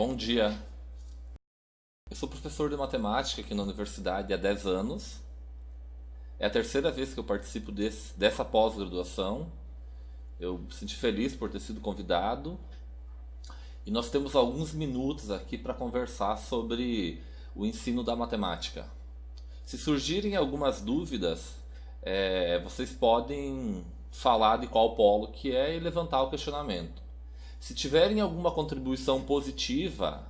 Bom dia. Eu sou professor de matemática aqui na universidade há 10 anos. É a terceira vez que eu participo dessa pós-graduação. Eu me senti feliz por ter sido convidado. E nós temos alguns minutos aqui para conversar sobre o ensino da matemática. Se surgirem algumas dúvidas, vocês podem falar de qual polo que é e levantar o questionamento. Se tiverem alguma contribuição positiva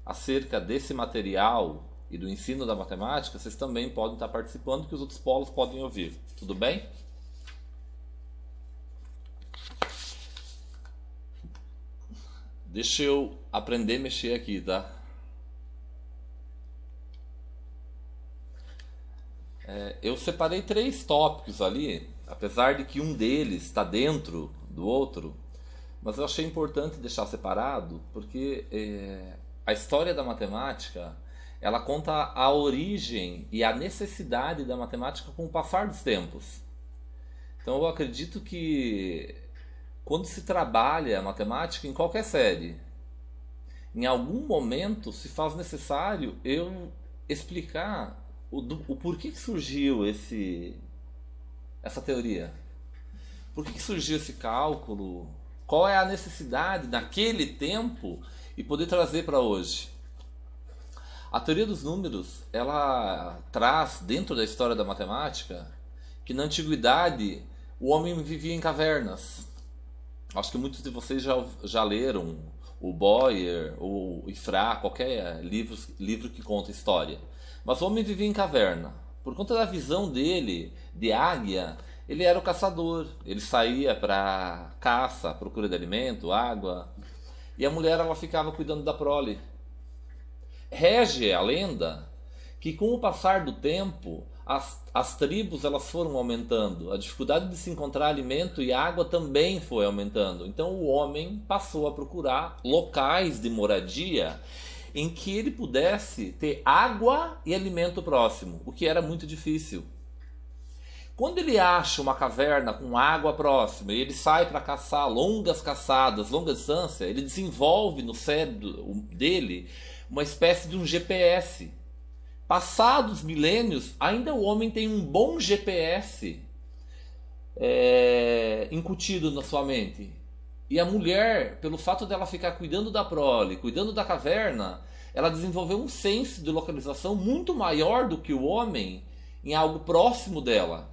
acerca desse material e do ensino da matemática, vocês também podem estar participando, que os outros polos podem ouvir. Tudo bem? Deixa eu aprender a mexer aqui, tá? Eu separei 3 tópicos ali, apesar de que um deles está dentro do outro, mas eu achei importante deixar separado porque a história da matemática, ela conta a origem e a necessidade da matemática com o passar dos tempos. Então eu acredito que quando se trabalha a matemática em qualquer série, em algum momento se faz necessário eu explicar o porquê que surgiu essa teoria. Por que surgiu esse cálculo? Qual é a necessidade naquele tempo e poder trazer para hoje? A teoria dos números, ela traz dentro da história da matemática que na antiguidade o homem vivia em cavernas. Acho que muitos de vocês já leram o Boyer ou o Ifrá, qualquer livro que conta história. Mas o homem vivia em caverna. Por conta da visão dele de águia, ele era o caçador. Ele saía para caça, procura de alimento, água. E a mulher, ela ficava cuidando da prole. Rege a lenda que com o passar do tempo as tribos elas foram aumentando, a dificuldade de se encontrar alimento e água também foi aumentando. Então o homem passou a procurar locais de moradia em que ele pudesse ter água e alimento próximo, o que era muito difícil. Quando ele acha uma caverna com água próxima e ele sai para caçar longas caçadas, longa distância, ele desenvolve no cérebro dele uma espécie de um GPS. Passados milênios, ainda o homem tem um bom GPS incutido na sua mente. E a mulher, pelo fato dela ficar cuidando da prole, cuidando da caverna, ela desenvolveu um senso de localização muito maior do que o homem em algo próximo dela.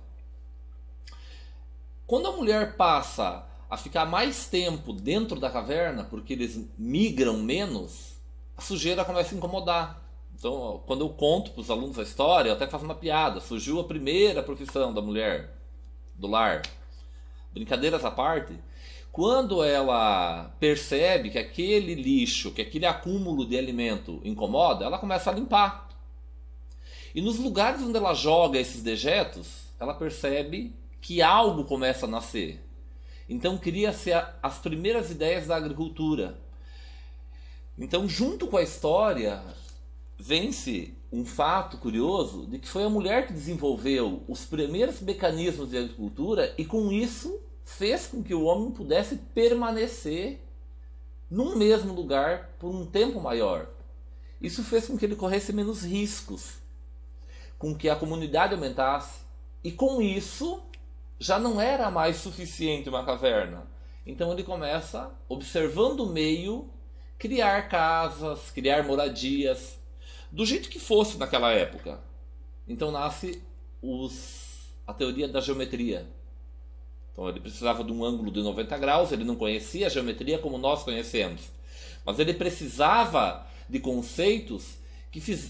Quando a mulher passa a ficar mais tempo dentro da caverna, porque eles migram menos, a sujeira começa a incomodar. Então, quando eu conto para os alunos a história, eu até faço uma piada. Surgiu a primeira profissão da mulher do lar. Brincadeiras à parte. Quando ela percebe que aquele lixo, que aquele acúmulo de alimento incomoda, ela começa a limpar. E nos lugares onde ela joga esses dejetos, ela percebe que algo começa a nascer. Então cria-se as primeiras ideias da agricultura. Então, junto com a história, vem-se um fato curioso de que foi a mulher que desenvolveu os primeiros mecanismos de agricultura e com isso fez com que o homem pudesse permanecer num mesmo lugar por um tempo maior. Isso fez com que ele corresse menos riscos, com que a comunidade aumentasse, e com isso já não era mais suficiente uma caverna. Então ele começa, observando o meio, criar casas, criar moradias, do jeito que fosse naquela época. Então nasce a teoria da geometria. Então ele precisava de um ângulo de 90 graus, ele não conhecia a geometria como nós conhecemos. Mas ele precisava de conceitos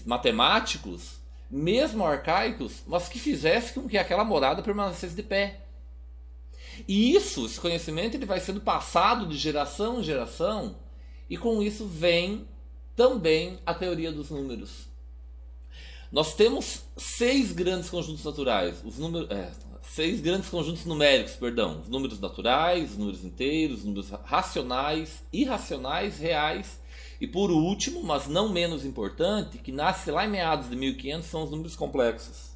matemáticos, mesmo arcaicos, mas que fizessem com que aquela morada permanecesse de pé. E esse conhecimento, ele vai sendo passado de geração em geração, e com isso vem também a teoria dos números. Nós temos 6 grandes conjuntos naturais, 6 grandes conjuntos numéricos, perdão, os números naturais, os números inteiros, os números racionais, irracionais, reais, e por último, mas não menos importante, que nasce lá em meados de 1500, são os números complexos.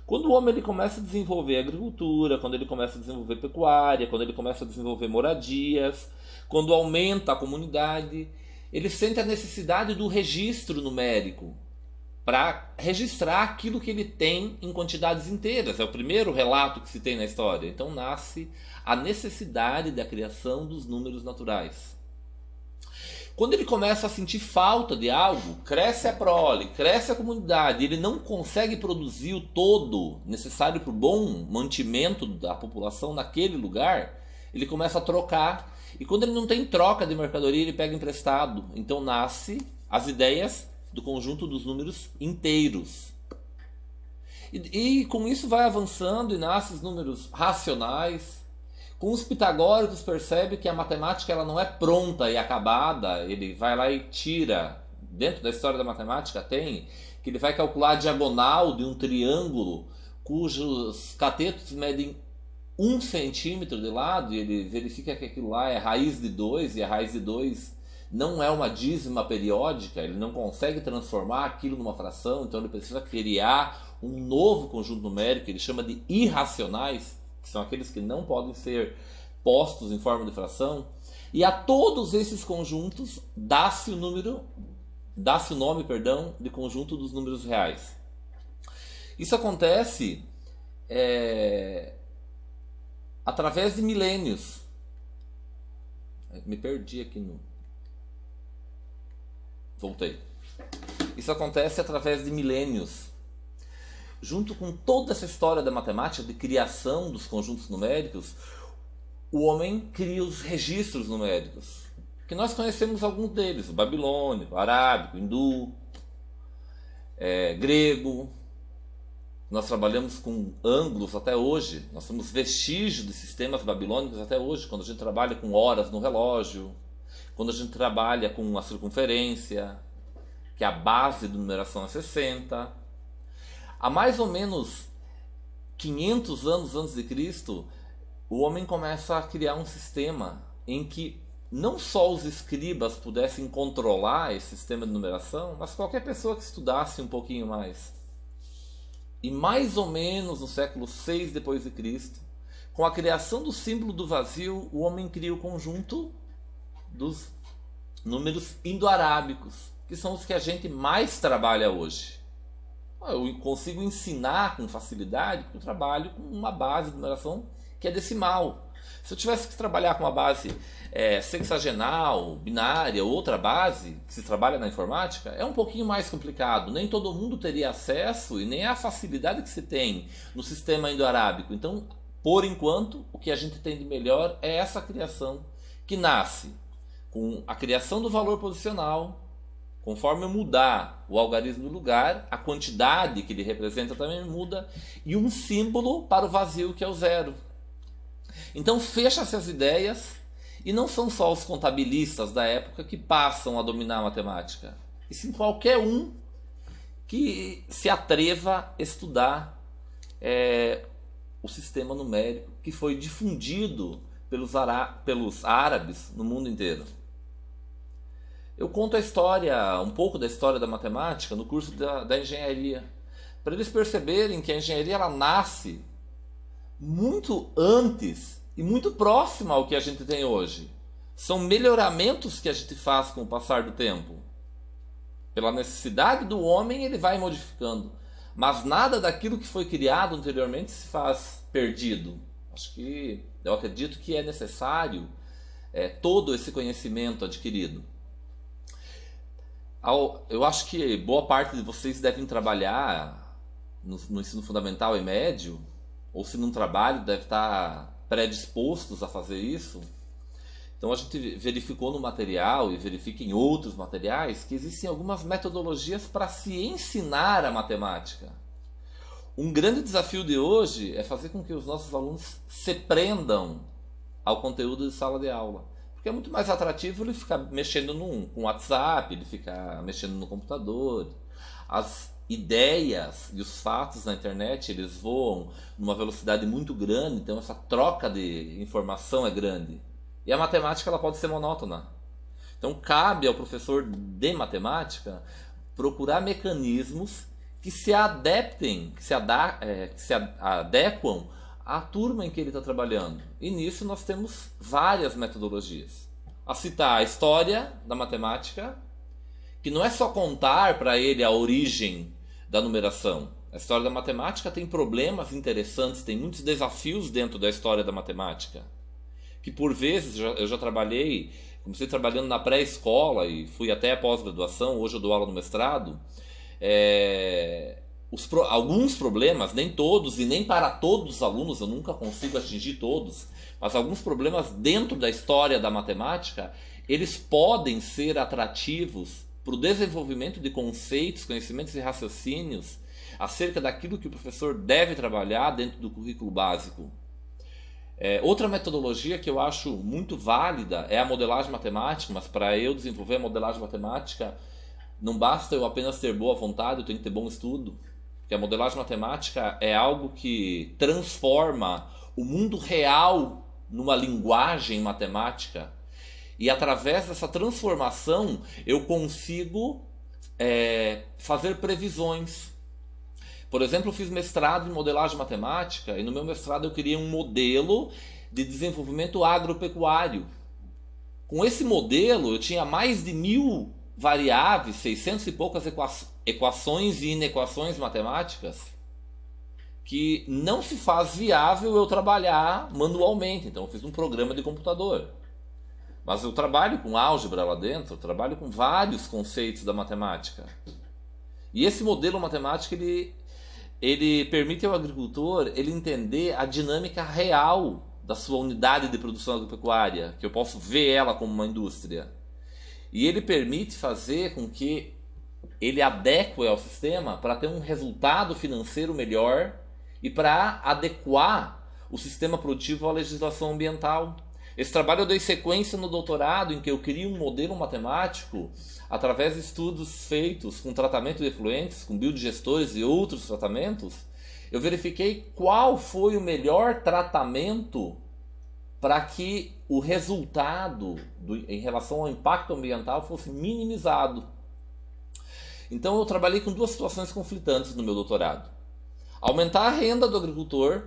Quando o homem ele começa a desenvolver agricultura, quando ele começa a desenvolver pecuária, quando ele começa a desenvolver moradias, quando aumenta a comunidade, ele sente a necessidade do registro numérico para registrar aquilo que ele tem em quantidades inteiras. É o primeiro relato que se tem na história. Então nasce a necessidade da criação dos números naturais. Quando ele começa a sentir falta de algo, cresce a prole, cresce a comunidade, ele não consegue produzir o todo necessário para o bom mantimento da população naquele lugar, ele começa a trocar. E quando ele não tem troca de mercadoria, ele pega emprestado. Então nasce as ideias do conjunto dos números inteiros. E com isso vai avançando e nasce os números racionais. Com os pitagóricos percebe que a matemática ela não é pronta e acabada. Ele vai lá e tira, dentro da história da matemática tem, que ele vai calcular a diagonal de um triângulo cujos catetos medem 1 centímetro de lado, e ele verifica que aquilo lá é raiz de 2, e a raiz de 2 não é uma dízima periódica, ele não consegue transformar aquilo numa fração, então ele precisa criar um novo conjunto numérico, ele chama de irracionais, que são aqueles que não podem ser postos em forma de fração, e a todos esses conjuntos dá-se o nome, de conjunto dos números reais. Isso acontece através de milênios. Me perdi aqui no... Voltei. Isso acontece através de milênios. Junto com toda essa história da matemática, de criação dos conjuntos numéricos, o homem cria os registros numéricos, que nós conhecemos alguns deles: o babilônico, o arábico, o hindu, grego. Nós trabalhamos com ângulos até hoje, nós temos vestígios de sistemas babilônicos até hoje, quando a gente trabalha com horas no relógio, quando a gente trabalha com a circunferência, que a base de numeração é 60. Há mais ou menos 500 anos antes de Cristo, o homem começa a criar um sistema em que não só os escribas pudessem controlar esse sistema de numeração, mas qualquer pessoa que estudasse um pouquinho mais. E mais ou menos no século 6 depois de Cristo, com a criação do símbolo do vazio, o homem cria o conjunto dos números indo-arábicos, que são os que a gente mais trabalha hoje. Eu consigo ensinar com facilidade porque eu trabalho com uma base de numeração que é decimal. Se eu tivesse que trabalhar com uma base sexagenal, binária, outra base que se trabalha na informática, é um pouquinho mais complicado. Nem todo mundo teria acesso e nem a facilidade que se tem no sistema indo-arábico. Então, por enquanto, o que a gente tem de melhor é essa criação, que nasce com a criação do valor posicional. Conforme eu mudar o algarismo do lugar, a quantidade que ele representa também muda, e um símbolo para o vazio, que é o zero. Então fecha-se as ideias, e não são só os contabilistas da época que passam a dominar a matemática, e sim qualquer um que se atreva a estudar o sistema numérico que foi difundido pelos árabes no mundo inteiro. Eu conto a história, um pouco da história da matemática no curso da engenharia, para eles perceberem que a engenharia ela nasce muito antes e muito próxima ao que a gente tem hoje. São melhoramentos que a gente faz com o passar do tempo. Pela necessidade do homem, ele vai modificando. Mas nada daquilo que foi criado anteriormente se faz perdido. Eu acredito que é necessário todo esse conhecimento adquirido. Eu acho que boa parte de vocês devem trabalhar no ensino fundamental e médio, ou se não trabalham, devem estar predispostos a fazer isso. Então a gente verificou no material e verifica em outros materiais que existem algumas metodologias para se ensinar a matemática. Um grande desafio de hoje é fazer com que os nossos alunos se prendam ao conteúdo de sala de aula. Porque é muito mais atrativo ele ficar mexendo com o WhatsApp, ele ficar mexendo no computador. As ideias e os fatos na internet, eles voam numa velocidade muito grande, então essa troca de informação é grande. E a matemática ela pode ser monótona. Então cabe ao professor de matemática procurar mecanismos que se adaptem, que se adequam à turma em que ele está trabalhando. E nisso nós temos várias metodologias. a citar a história da matemática, que não é só contar para ele a origem da numeração. A história da matemática tem problemas interessantes, tem muitos desafios dentro da história da matemática. Que por vezes eu já trabalhei, comecei trabalhando na pré-escola e fui até a pós-graduação, hoje eu dou aula no mestrado. Alguns problemas, nem todos e nem para todos os alunos, eu nunca consigo atingir todos, mas alguns problemas dentro da história da matemática, eles podem ser atrativos para o desenvolvimento de conceitos, conhecimentos e raciocínios acerca daquilo que o professor deve trabalhar dentro do currículo básico. Outra metodologia que eu acho muito válida é a modelagem matemática, mas para eu desenvolver a modelagem matemática não basta eu apenas ter boa vontade, eu tenho que ter bom estudo. Porque a modelagem matemática é algo que transforma o mundo real numa linguagem matemática. E através dessa transformação eu consigo fazer previsões. Por exemplo, eu fiz mestrado em modelagem matemática e no meu mestrado eu criei um modelo de desenvolvimento agropecuário. Com esse modelo eu tinha mais de 1000 variáveis, 600 e poucas equações e inequações matemáticas que não se faz viável eu trabalhar manualmente. Então eu fiz um programa de computador. Mas eu trabalho com álgebra lá dentro, eu trabalho com vários conceitos da matemática. E esse modelo matemático ele permite ao agricultor ele entender a dinâmica real da sua unidade de produção agropecuária, que eu posso ver ela como uma indústria. E ele permite fazer com que ele adeque ao sistema para ter um resultado financeiro melhor e para adequar o sistema produtivo à legislação ambiental. Esse trabalho eu dei sequência no doutorado, em que eu criei um modelo matemático através de estudos feitos com tratamento de efluentes, com biodigestores e outros tratamentos. Eu verifiquei qual foi o melhor tratamento para que o resultado em relação ao impacto ambiental fosse minimizado. Então eu trabalhei com duas situações conflitantes no meu doutorado. Aumentar a renda do agricultor.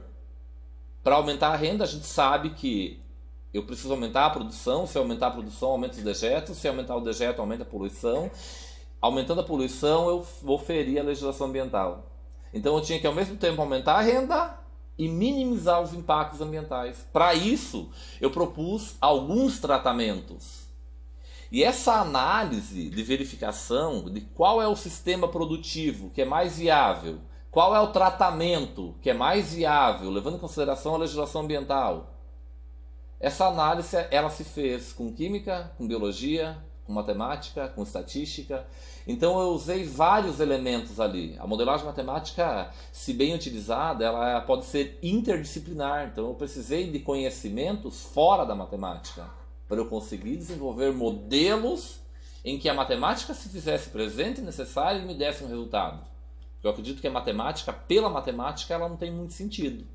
Para aumentar a renda, a gente sabe que eu preciso aumentar a produção. Se aumentar a produção, aumenta os dejetos. Se aumentar o dejeto, aumenta a poluição. Aumentando a poluição, eu vou ferir a legislação ambiental. Então eu tinha que ao mesmo tempo aumentar a renda e minimizar os impactos ambientais. Para isso, eu propus alguns tratamentos. E essa análise de verificação de qual é o sistema produtivo que é mais viável, qual é o tratamento que é mais viável, levando em consideração a legislação ambiental, essa análise ela se fez com química, com biologia, com matemática, com estatística. Então eu usei vários elementos ali. A modelagem matemática, se bem utilizada, ela pode ser interdisciplinar. Então eu precisei de conhecimentos fora da matemática para eu conseguir desenvolver modelos em que a matemática se fizesse presente e necessária e me desse um resultado. Eu acredito que a matemática, pela matemática, ela não tem muito sentido.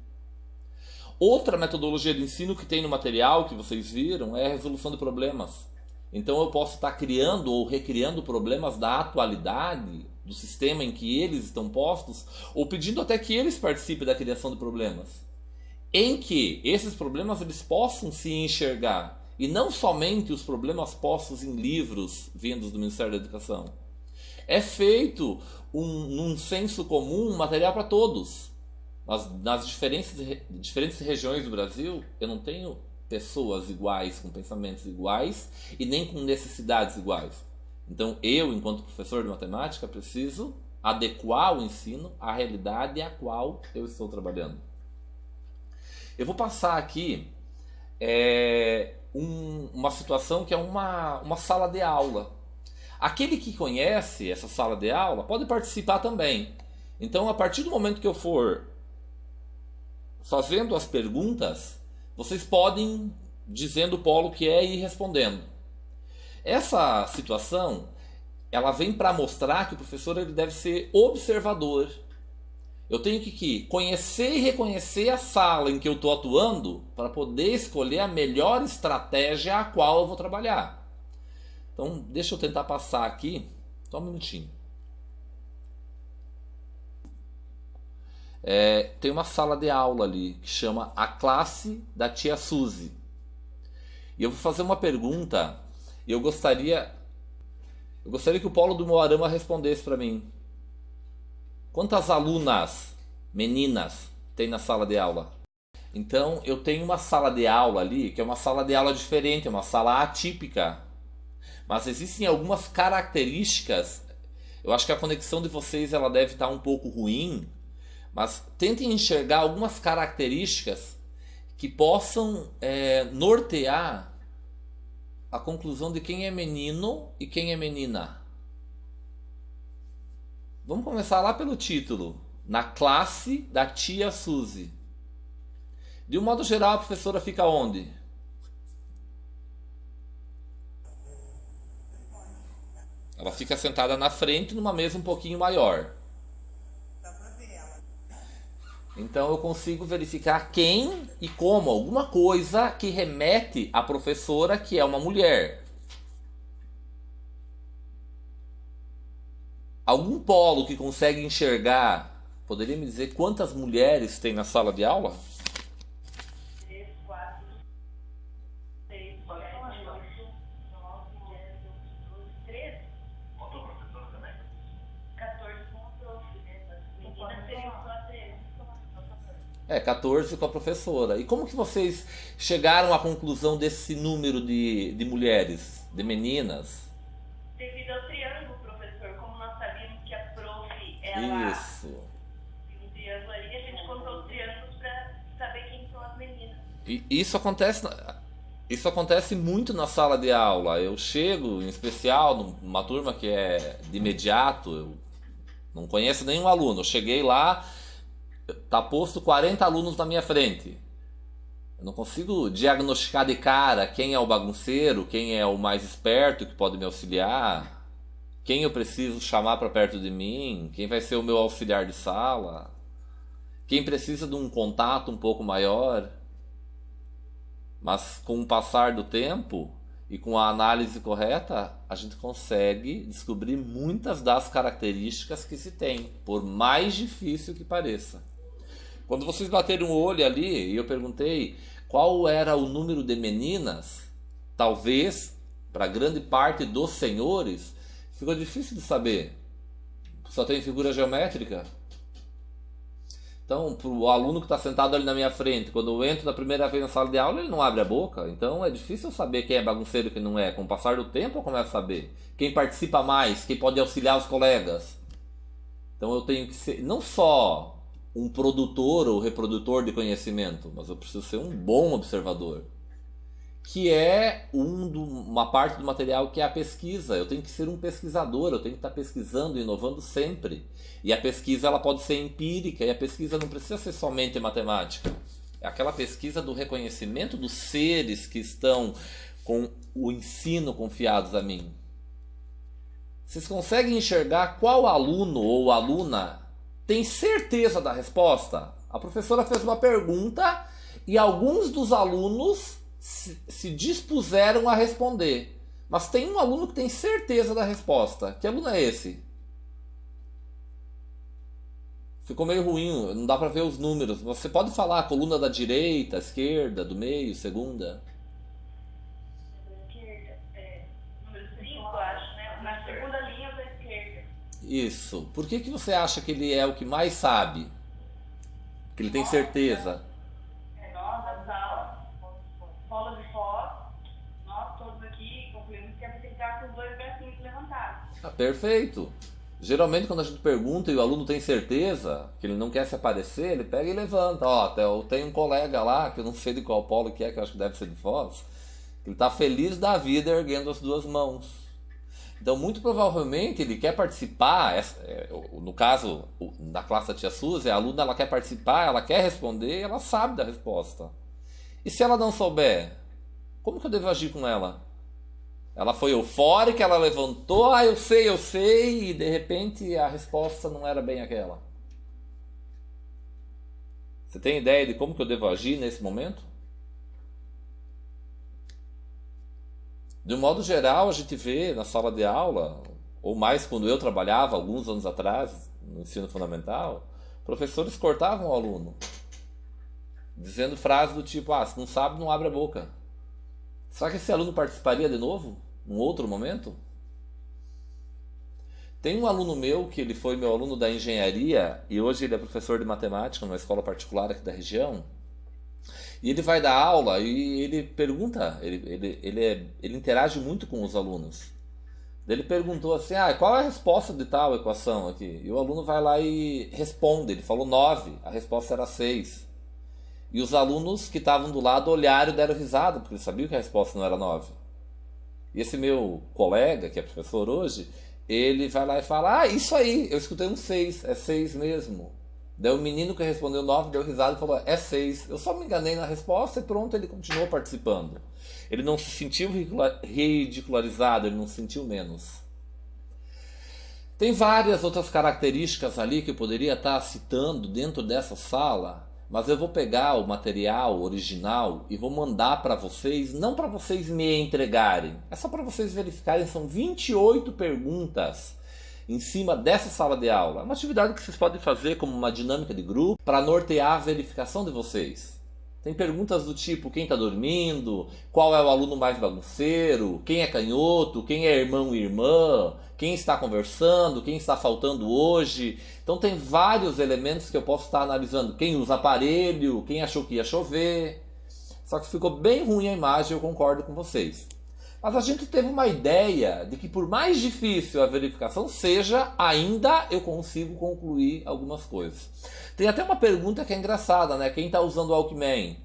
Outra metodologia de ensino que tem no material que vocês viram é a resolução de problemas. Então eu posso estar criando ou recriando problemas da atualidade, do sistema em que eles estão postos, ou pedindo até que eles participem da criação de problemas. Em que esses problemas eles possam se enxergar, e não somente os problemas postos em livros vindos do Ministério da Educação. É feito num senso comum um material para todos. Nas diferentes regiões do Brasil, eu não tenho pessoas iguais, com pensamentos iguais e nem com necessidades iguais. Então eu, enquanto professor de matemática, preciso adequar o ensino à realidade a qual eu estou trabalhando. Eu vou passar aqui uma situação que é uma sala de aula. Aquele que conhece essa sala de aula pode participar também. Então, a partir do momento que eu for fazendo as perguntas, vocês podem dizendo o polo que é e ir respondendo. Essa situação, ela vem para mostrar que o professor ele deve ser observador. Eu tenho que conhecer e reconhecer a sala em que eu estou atuando para poder escolher a melhor estratégia a qual eu vou trabalhar. Então, deixa eu tentar passar aqui. Só um minutinho. Tem uma sala de aula ali que chama A Classe da Tia Suzy. E eu vou fazer uma pergunta e eu gostaria que o Paulo do Moarama respondesse para mim. Quantas alunas, meninas, tem na sala de aula? Então, eu tenho uma sala de aula ali, que é uma sala de aula diferente, é uma sala atípica. Mas existem algumas características. Eu acho que a conexão de vocês ela deve estar um pouco ruim, mas tentem enxergar algumas características que possam nortear a conclusão de quem é menino e quem é menina. Vamos começar lá pelo título. Na classe da tia Suzy. De um modo geral, a professora fica onde? Ela fica sentada na frente numa mesa um pouquinho maior. Então eu consigo verificar quem e como, alguma coisa que remete à professora que é uma mulher. Algum polo que consegue enxergar, poderia me dizer quantas mulheres tem na sala de aula? 3, 4, 6, 7, 8, 9, 10, 11, 12, 13. Faltou o professor também? 14 com o prof, né? As meninas seriam só 13. 14 com a professora. E como que vocês chegaram à conclusão desse número de mulheres, de meninas? Devido ao triângulo, professor, como nós sabíamos que a prof, ela Isso. tem um triângulo ali, a gente contou os triângulos para saber quem são as meninas. E isso acontece muito na sala de aula. Eu chego, em especial, numa turma que é de imediato, eu não conheço nenhum aluno. Eu cheguei lá, tá posto 40 alunos na minha frente. Eu não consigo diagnosticar de cara quem é o bagunceiro, quem é o mais esperto que pode me auxiliar, quem eu preciso chamar para perto de mim, quem vai ser o meu auxiliar de sala, quem precisa de um contato um pouco maior. Mas com o passar do tempo e com a análise correta, a gente consegue descobrir muitas das características que se tem, por mais difícil que pareça. Quando vocês bateram o olho ali e eu perguntei qual era o número de meninas, talvez, para grande parte dos senhores, ficou difícil de saber. Só tem figura geométrica. Então, para o aluno que está sentado ali na minha frente, quando eu entro da primeira vez na sala de aula, ele não abre a boca. Então, é difícil saber quem é bagunceiro e quem não é. Com o passar do tempo, eu começo a saber. Quem participa mais, quem pode auxiliar os colegas. Então, eu tenho que ser não só um produtor ou reprodutor de conhecimento, mas eu preciso ser um bom observador. Que é uma parte do material que é a pesquisa. Eu tenho que ser um pesquisador, eu tenho que estar pesquisando e inovando sempre. E a pesquisa ela pode ser empírica, e a pesquisa não precisa ser somente matemática. É aquela pesquisa do reconhecimento dos seres que estão com o ensino confiados a mim. Vocês conseguem enxergar qual aluno ou aluna tem certeza da resposta? A professora fez uma pergunta e alguns dos alunos se dispuseram a responder. Mas tem um aluno que tem certeza da resposta. Que aluno é esse? Ficou meio ruim, não dá para ver os números. Você pode falar a coluna da direita, esquerda, do meio, segunda? Esquerda, número 5, acho, né? Na segunda linha da esquerda. Isso. Por que você acha que ele é o que mais sabe? Que ele tem certeza? Nós, a sala, polo de Foz, nós todos aqui concluímos que a gente está com os dois bracinhos levantados. Ah, perfeito. Geralmente quando a gente pergunta e o aluno tem certeza que ele não quer se aparecer, ele pega e levanta. Ó, eu tenho um colega lá, que eu não sei de qual polo que é, que eu acho que deve ser de Foz, que ele está feliz da vida erguendo as duas mãos. Então, muito provavelmente, ele quer participar, no caso, na classe da tia Suzy, a aluna ela quer participar, ela quer responder, ela sabe da resposta. E se ela não souber, como que eu devo agir com ela? Ela foi eufórica, ela levantou, eu sei, e de repente a resposta não era bem aquela. Você tem ideia de como que eu devo agir nesse momento? De um modo geral, a gente vê na sala de aula, ou mais quando eu trabalhava alguns anos atrás, no ensino fundamental, professores cortavam o aluno, dizendo frases do tipo, se não sabe, não abre a boca. Será que esse aluno participaria de novo? Num outro momento? Tem um aluno meu que ele foi meu aluno da engenharia e hoje ele é professor de matemática numa escola particular aqui da região. E ele vai dar aula e ele pergunta, ele interage muito com os alunos. Ele perguntou assim, qual é a resposta de tal equação aqui? E o aluno vai lá e responde, ele falou 9, a resposta era 6. E os alunos que estavam do lado olharam e deram risada, porque eles sabiam que a resposta não era 9. E esse meu colega, que é professor hoje, ele vai lá e fala, isso aí, eu escutei um 6, é 6 mesmo. Daí o menino que respondeu 9 deu risada e falou, é 6. Eu só me enganei na resposta e pronto, ele continuou participando. Ele não se sentiu ridicularizado, ele não se sentiu menos. Tem várias outras características ali que eu poderia estar citando dentro dessa sala, mas eu vou pegar o material original e vou mandar para vocês, não para vocês me entregarem, é só para vocês verificarem, são 28 perguntas em cima dessa sala de aula. É uma atividade que vocês podem fazer como uma dinâmica de grupo para nortear a verificação de vocês. Tem perguntas do tipo, quem está dormindo, qual é o aluno mais bagunceiro, quem é canhoto, quem é irmão e irmã, quem está conversando, quem está faltando hoje. Então tem vários elementos que eu posso estar analisando. Quem usa aparelho, quem achou que ia chover. Só que ficou bem ruim a imagem, eu concordo com vocês. Mas a gente teve uma ideia de que por mais difícil a verificação seja, ainda eu consigo concluir algumas coisas. Tem até uma pergunta que é engraçada, né? Quem está usando o Walkman?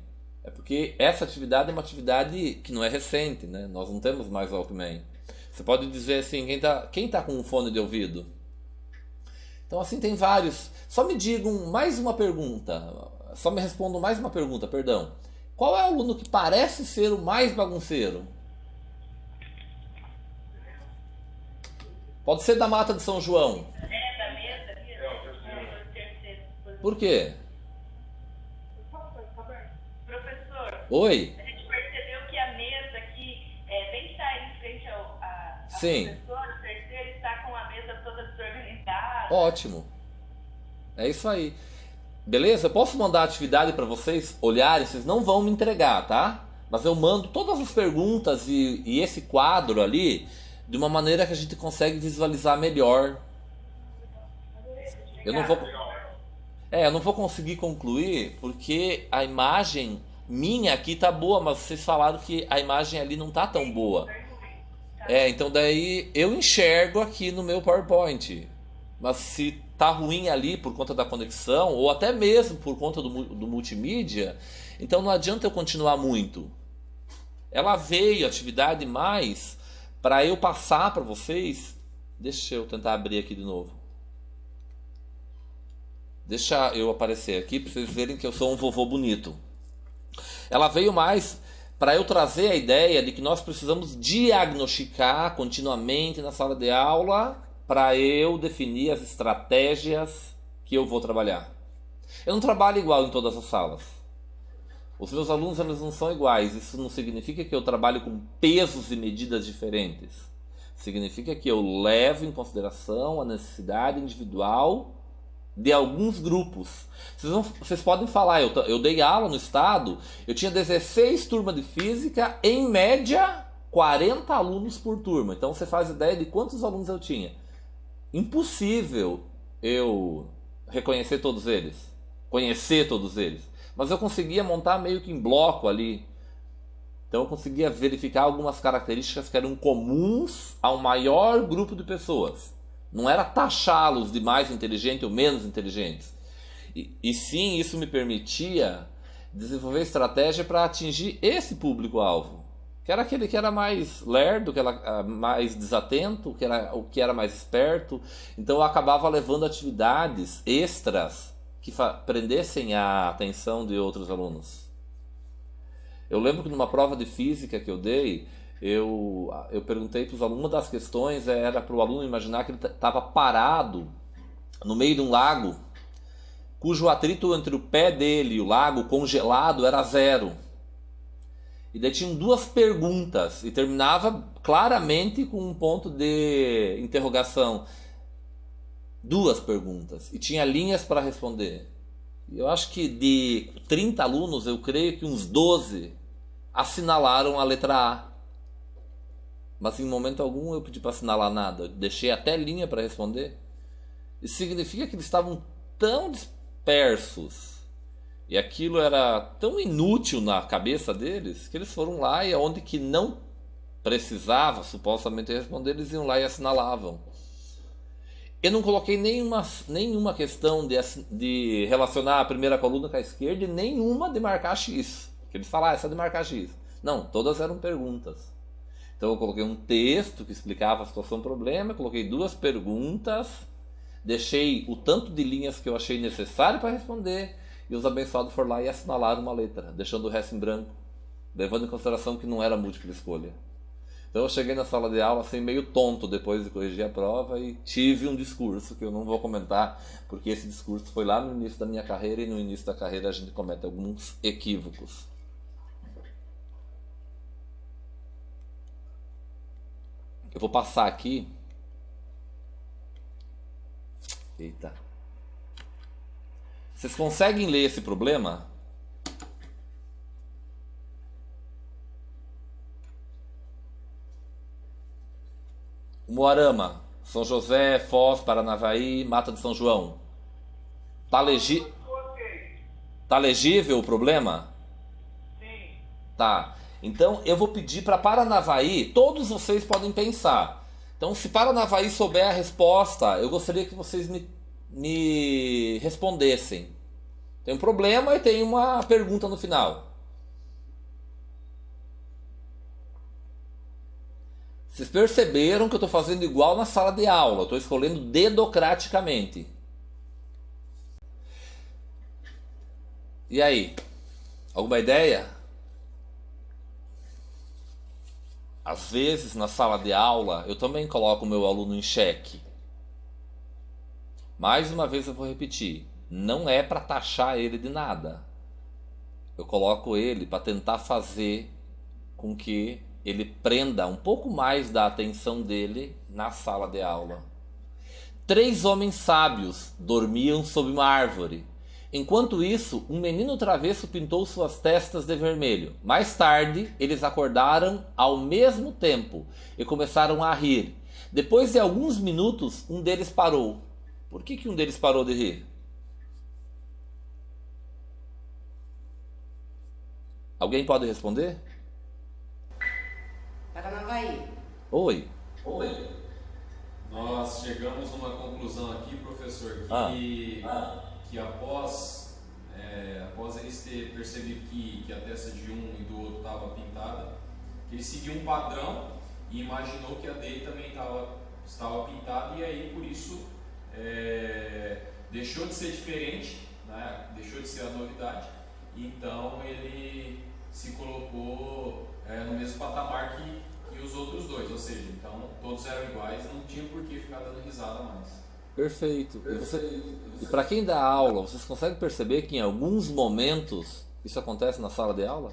É porque essa atividade é uma atividade que não é recente, né? Nós não temos mais o Walkman. Você pode dizer assim, quem tá com um fone de ouvido? Então assim tem vários. Só me digam mais uma pergunta. Só me respondam mais uma pergunta, perdão. Qual é o aluno que parece ser o mais bagunceiro? Pode ser da Mata de São João. É, da mesa, terceiro. Por quê? Professor, Oi? a gente percebeu que a mesa aqui, bem que está aí em frente a Sim. professora, o terceiro está com a mesa toda desorganizada. Ótimo. É isso aí. Beleza? Eu posso mandar a atividade para vocês olharem, vocês não vão me entregar, tá? Mas eu mando todas as perguntas e esse quadro ali de uma maneira que a gente consegue visualizar melhor. Eu não vou conseguir concluir porque a imagem minha aqui tá boa, mas vocês falaram que a imagem ali não tá tão boa. Então daí eu enxergo aqui no meu PowerPoint. Mas se tá ruim ali por conta da conexão, ou até mesmo por conta do multimídia, então não adianta eu continuar muito. Ela veio, a atividade mais, para eu passar para vocês. Deixa eu tentar abrir aqui de novo. Deixa eu aparecer aqui para vocês verem que eu sou um vovô bonito. Ela veio mais para eu trazer a ideia de que nós precisamos diagnosticar continuamente na sala de aula para eu definir as estratégias que eu vou trabalhar. Eu não trabalho igual em todas as salas. Os meus alunos eles não são iguais. Isso não significa que eu trabalho com pesos e medidas diferentes. Significa que eu levo em consideração a necessidade individual de alguns grupos. Vocês podem falar, eu dei aula no estado, eu tinha 16 turmas de física, em média 40 alunos por turma. Então você faz ideia de quantos alunos eu tinha. Impossível eu reconhecer todos eles, conhecer todos eles. Mas eu conseguia montar meio que em bloco ali. Então eu conseguia verificar algumas características que eram comuns ao maior grupo de pessoas. Não era taxá-los de mais inteligentes ou menos inteligentes. E sim, isso me permitia desenvolver estratégia para atingir esse público-alvo. Que era aquele que era mais lerdo, que era mais desatento, o que era mais esperto. Então eu acabava levando atividades extras que prendessem a atenção de outros alunos. Eu lembro que numa prova de física que eu dei, eu perguntei para os alunos, uma das questões era para o aluno imaginar que ele estava parado no meio de um lago, cujo atrito entre o pé dele e o lago congelado era 0. E daí tinham 2 perguntas e terminava claramente com um ponto de interrogação. 2 perguntas e tinha linhas para responder. Eu acho que de 30 alunos, eu creio que uns 12 assinalaram a letra A. Mas em momento algum eu pedi para assinalar nada. Eu deixei até linha para responder. Isso significa que eles estavam tão dispersos e aquilo era tão inútil na cabeça deles que eles foram lá e onde que não precisava supostamente responder, eles iam lá e assinalavam. Eu não coloquei nenhuma questão de relacionar a primeira coluna com a esquerda e nenhuma de marcar X. Que eles falaram, essa de marcar X. Não, todas eram perguntas. Então eu coloquei um texto que explicava a situação problema, coloquei 2 perguntas, deixei o tanto de linhas que eu achei necessário para responder e os abençoados foram lá e assinalaram uma letra, deixando o resto em branco, levando em consideração que não era múltipla escolha. Então eu cheguei na sala de aula assim meio tonto depois de corrigir a prova e tive um discurso que eu não vou comentar, porque esse discurso foi lá no início da minha carreira e no início da carreira a gente comete alguns equívocos. Eu vou passar aqui. Eita. Vocês conseguem ler esse problema? Moarama, São José, Foz, Paranavaí, Mata de São João. Tá legível o problema? Sim. Tá. Então eu vou pedir para Paranavaí, todos vocês podem pensar. Então se Paranavaí souber a resposta, eu gostaria que vocês me respondessem. Tem um problema e tem uma pergunta no final. Vocês perceberam que eu estou fazendo igual na sala de aula. Estou escolhendo dedocraticamente. E aí? Alguma ideia? Às vezes, na sala de aula, eu também coloco o meu aluno em xeque. Mais uma vez eu vou repetir. Não é para taxar ele de nada. Eu coloco ele para tentar fazer com que ele prenda um pouco mais da atenção dele na sala de aula. 3 homens sábios dormiam sob uma árvore. Enquanto isso, um menino travesso pintou suas testas de vermelho. Mais tarde, eles acordaram ao mesmo tempo e começaram a rir. Depois de alguns minutos, um deles parou. Por que um deles parou de rir? Alguém pode responder? Paranavaí. Oi. Nós chegamos a uma conclusão aqui, professor, que após eles ter percebido que a testa de um e do outro estava pintada, que ele seguiu um padrão e imaginou que a dele também estava pintada, e aí por isso deixou de ser diferente, né? Deixou de ser a novidade, então ele se colocou no mesmo patamar que os outros dois, ou seja, então todos eram iguais, não tinha por que ficar dando risada mais. Perfeito. E para quem dá aula, vocês conseguem perceber que em alguns momentos isso acontece na sala de aula?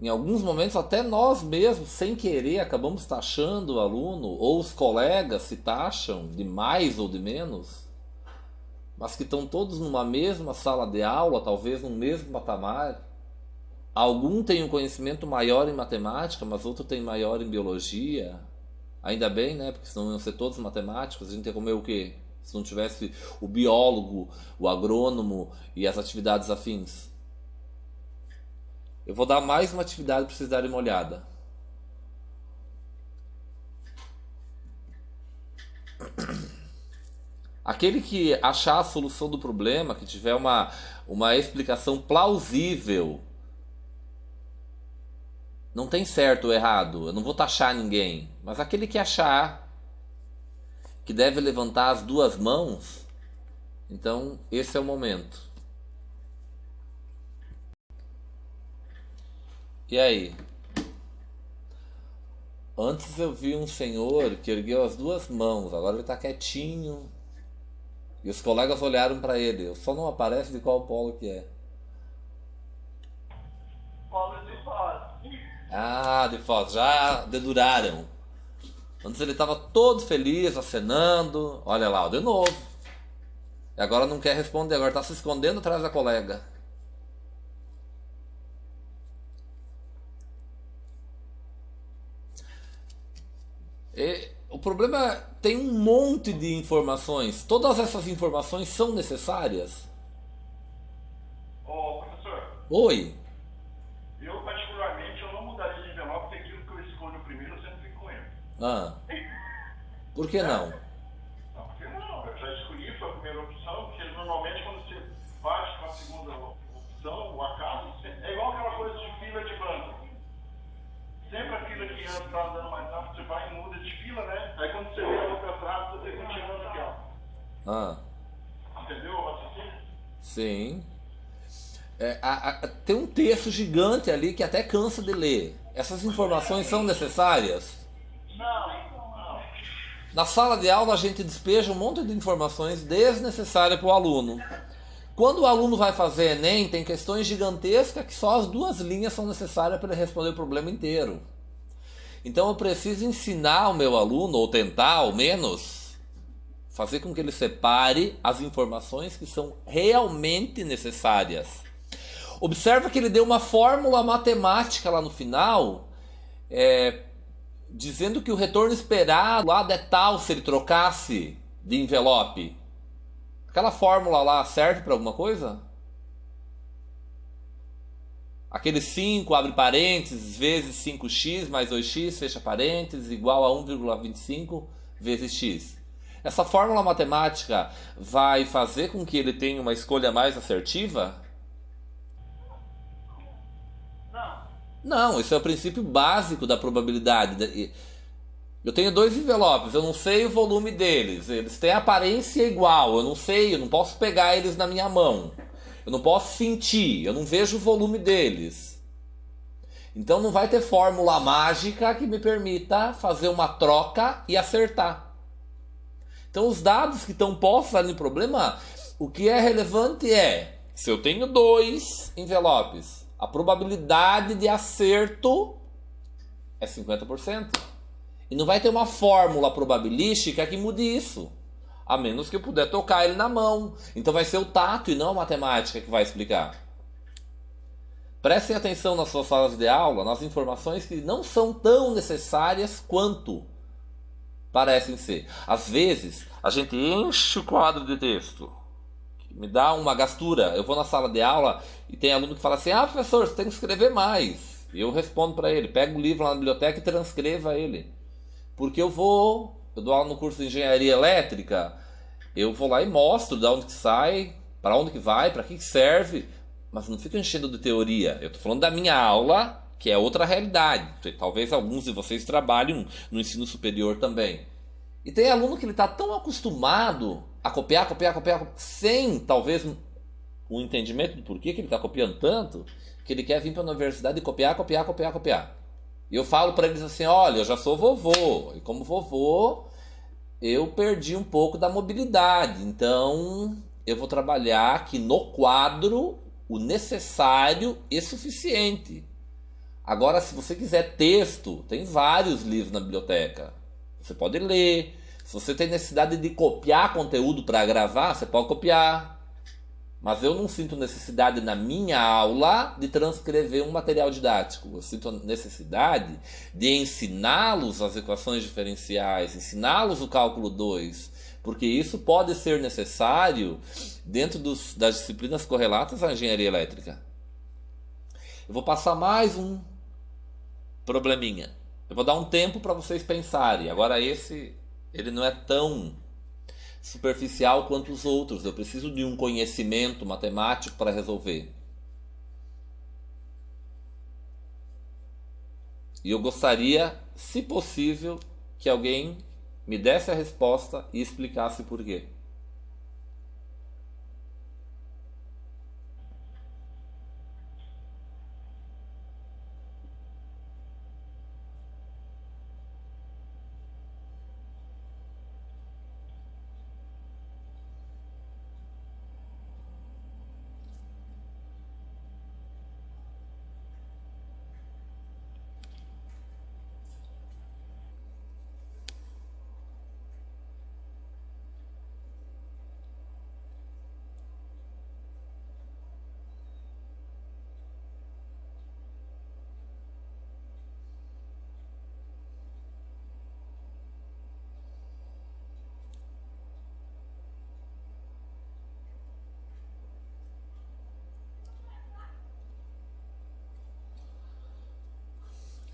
Em alguns momentos até nós mesmos, sem querer, acabamos taxando o aluno, ou os colegas se taxam de mais ou de menos, mas que estão todos numa mesma sala de aula, talvez no mesmo patamar. Algum tem um conhecimento maior em matemática, mas outro tem maior em biologia. Ainda bem, né? Porque senão iam ser todos matemáticos. A gente ia comer o quê? Se não tivesse o biólogo, o agrônomo e as atividades afins. Eu vou dar mais uma atividade para vocês darem uma olhada. Aquele que achar a solução do problema, que tiver uma explicação plausível, não tem certo ou errado, eu não vou taxar ninguém, mas aquele que achar que deve levantar as 2 mãos, então esse é o momento. E aí? Antes eu vi um senhor que ergueu as 2 mãos, agora ele está quietinho. E os colegas olharam para ele, só não aparece de qual polo que é. Polo de Foz. Ah, de Foz, já deduraram. Antes ele estava todo feliz, acenando. Olha lá, de novo. E agora não quer responder, agora está se escondendo atrás da colega. problema é, tem um monte de informações. Todas essas informações são necessárias? Ô, professor, Oi. eu particularmente eu não mudaria de envelope, porque aquilo que eu escolho primeiro eu sempre fico com ele. Ah. Por que não? Não, porque não, eu já escolhi, foi a primeira opção, porque normalmente quando você bate com a segunda opção, o acaso, é igual aquela coisa de fila de banco. Sempre a fila que anda está andando mais rápido, você vai e muda de fila, né? Aí quando você vê a outra atrás, você continua aqui, ó. Ah. Entendeu o raciocínio? Sim. Tem um texto gigante ali que até cansa de ler. Essas informações são necessárias? Não, não. Na sala de aula a gente despeja um monte de informações desnecessárias para o aluno. Quando o aluno vai fazer Enem, tem questões gigantescas que só as 2 linhas são necessárias para ele responder o problema inteiro. Então eu preciso ensinar o meu aluno, ou tentar ao menos, fazer com que ele separe as informações que são realmente necessárias. Observa que ele deu uma fórmula matemática lá no final, dizendo que o retorno esperado lá é tal se ele trocasse de envelope. Aquela fórmula lá serve para alguma coisa? Aquele 5, abre parênteses, vezes 5x mais 2x, fecha parênteses, igual a 1,25 vezes x. Essa fórmula matemática vai fazer com que ele tenha uma escolha mais assertiva? Não, esse é o princípio básico da probabilidade. Eu tenho 2 envelopes, eu não sei o volume deles, eles têm aparência igual, eu não sei, eu não posso pegar eles na minha mão, eu não posso sentir, eu não vejo o volume deles. Então não vai ter fórmula mágica que me permita fazer uma troca e acertar. Então os dados que estão postos ali no problema, o que é relevante é, se eu tenho 2 envelopes, a probabilidade de acerto é 50%. E não vai ter uma fórmula probabilística que mude isso. A menos que eu puder tocar ele na mão. Então vai ser o tato e não a matemática que vai explicar. Prestem atenção nas suas salas de aula, nas informações que não são tão necessárias quanto parecem ser. Às vezes, a gente enche o quadro de texto. Me dá uma gastura. Eu vou na sala de aula e tem aluno que fala assim, professor, você tem que escrever mais. E eu respondo para ele, pega o livro lá na biblioteca e transcreva ele. Porque eu dou aula no curso de engenharia elétrica, eu vou lá e mostro de onde que sai, para onde que vai, para que serve, mas não fico enchendo de teoria. Eu estou falando da minha aula, que é outra realidade. Talvez alguns de vocês trabalhem no ensino superior também. E tem aluno que ele está tão acostumado a copiar, sem talvez um entendimento do porquê que ele está copiando tanto, que ele quer vir para a universidade e copiar. E eu falo para eles assim, olha, eu já sou vovô, e como vovô eu perdi um pouco da mobilidade, então eu vou trabalhar aqui no quadro o necessário e suficiente. Agora, se você quiser texto, tem vários livros na biblioteca, você pode ler. Se você tem necessidade de copiar conteúdo para gravar, você pode copiar. Mas eu não sinto necessidade na minha aula de transcrever um material didático. Eu sinto a necessidade de ensiná-los as equações diferenciais, ensiná-los o cálculo 2, porque isso pode ser necessário dentro das disciplinas correlatas à engenharia elétrica. Eu vou passar mais um probleminha. Eu vou dar um tempo para vocês pensarem. Agora ele não é tão superficial quanto os outros. Eu preciso de um conhecimento matemático para resolver. E eu gostaria, se possível, que alguém me desse a resposta e explicasse por quê.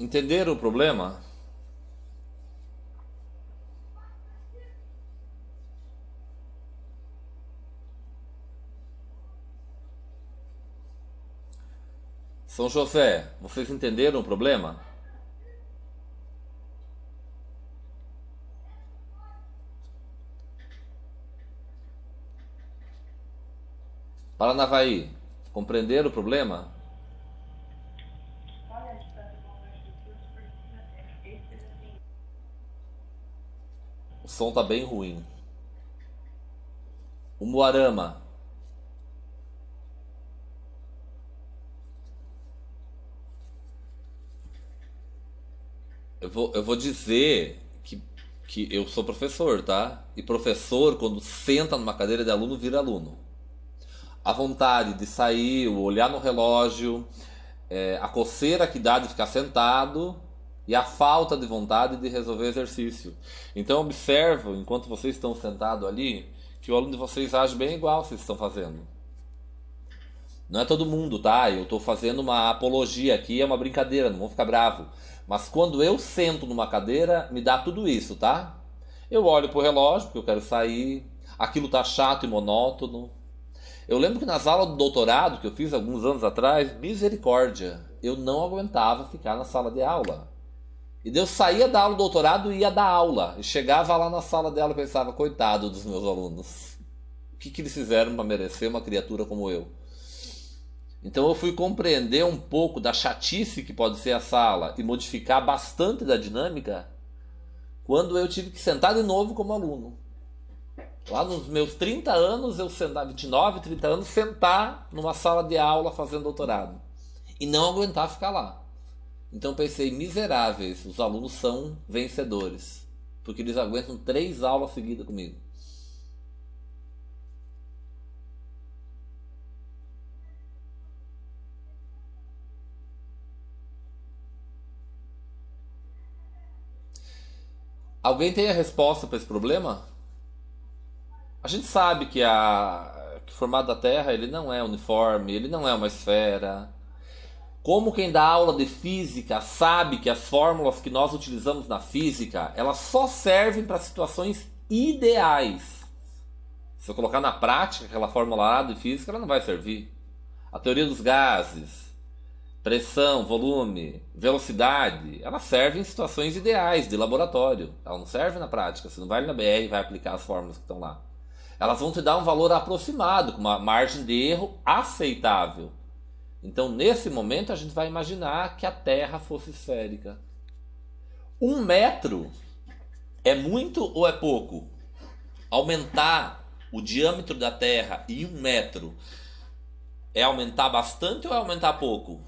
Entenderam o problema? São José, vocês entenderam o problema? Paranavaí, compreenderam o problema? Olha a distância do Alto do Rio, superfície da Terra. Esse assim. O som tá bem ruim. O Moarama. Eu vou dizer que eu sou professor, tá? E professor, quando senta numa cadeira de aluno, vira aluno. A vontade de sair, o olhar no relógio, a coceira que dá de ficar sentado e a falta de vontade de resolver exercício. Então observo, enquanto vocês estão sentados ali, que o aluno de vocês age bem igual vocês estão fazendo. Não é todo mundo, tá? Eu estou fazendo uma apologia aqui, é uma brincadeira, não vão ficar bravo. Mas quando eu sento numa cadeira, me dá tudo isso, tá? Eu olho pro relógio, porque eu quero sair. Aquilo tá chato e monótono. Eu lembro que nas aulas do doutorado, que eu fiz alguns anos atrás, misericórdia, eu não aguentava ficar na sala de aula. E daí eu saía da aula do doutorado e ia dar aula. E chegava lá na sala de aula e pensava, coitado dos meus alunos. O que eles fizeram para merecer uma criatura como eu? Então eu fui compreender um pouco da chatice que pode ser a sala e modificar bastante da dinâmica quando eu tive que sentar de novo como aluno. Lá nos meus 30 anos, eu sentar, 29, 30 anos, sentar numa sala de aula fazendo doutorado. E não aguentar ficar lá. Então pensei, miseráveis, os alunos são vencedores. Porque eles aguentam 3 aulas seguidas comigo. Alguém tem a resposta para esse problema? A gente sabe que o formato da Terra ele não é uniforme, ele não é uma esfera. Como quem dá aula de física sabe que as fórmulas que nós utilizamos na física, elas só servem para situações ideais. Se eu colocar na prática aquela fórmula lá de física, ela não vai servir. A teoria dos gases, pressão, volume, velocidade, ela serve em situações ideais de laboratório. Ela não serve na prática. Você não vai na BR e vai aplicar as fórmulas que estão lá. Elas vão te dar um valor aproximado, com uma margem de erro aceitável. Então, nesse momento, a gente vai imaginar que a Terra fosse esférica. 1 metro é muito ou é pouco? Aumentar o diâmetro da Terra em 1 metro é aumentar bastante ou é aumentar pouco?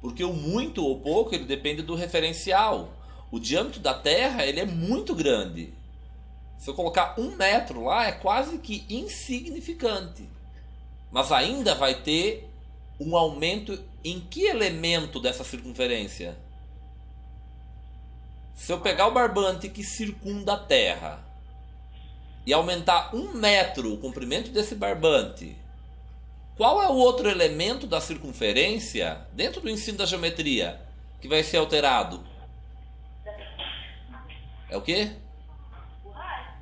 Porque o muito ou pouco ele depende do referencial. O diâmetro da Terra ele é muito grande. Se eu colocar 1 metro lá, é quase que insignificante. Mas ainda vai ter um aumento em que elemento dessa circunferência? Se eu pegar o barbante que circunda a Terra e aumentar 1 metro o comprimento desse barbante, qual é o outro elemento da circunferência, dentro do ensino da geometria, que vai ser alterado? É o quê?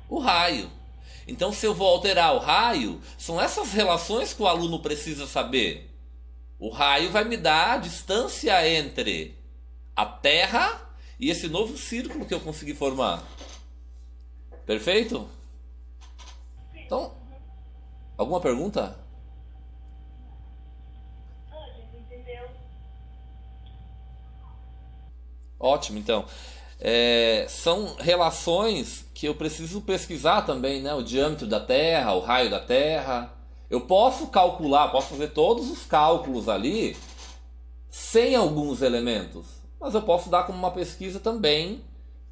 O raio. Então, se eu vou alterar o raio, são essas relações que o aluno precisa saber. O raio vai me dar a distância entre a Terra e esse novo círculo que eu consegui formar. Perfeito? Então, alguma pergunta? A gente entendeu. Ótimo, então. São relações que eu preciso pesquisar também, né? O diâmetro da Terra, o raio da Terra. Eu posso calcular, posso fazer todos os cálculos ali sem alguns elementos, mas eu posso dar como uma pesquisa também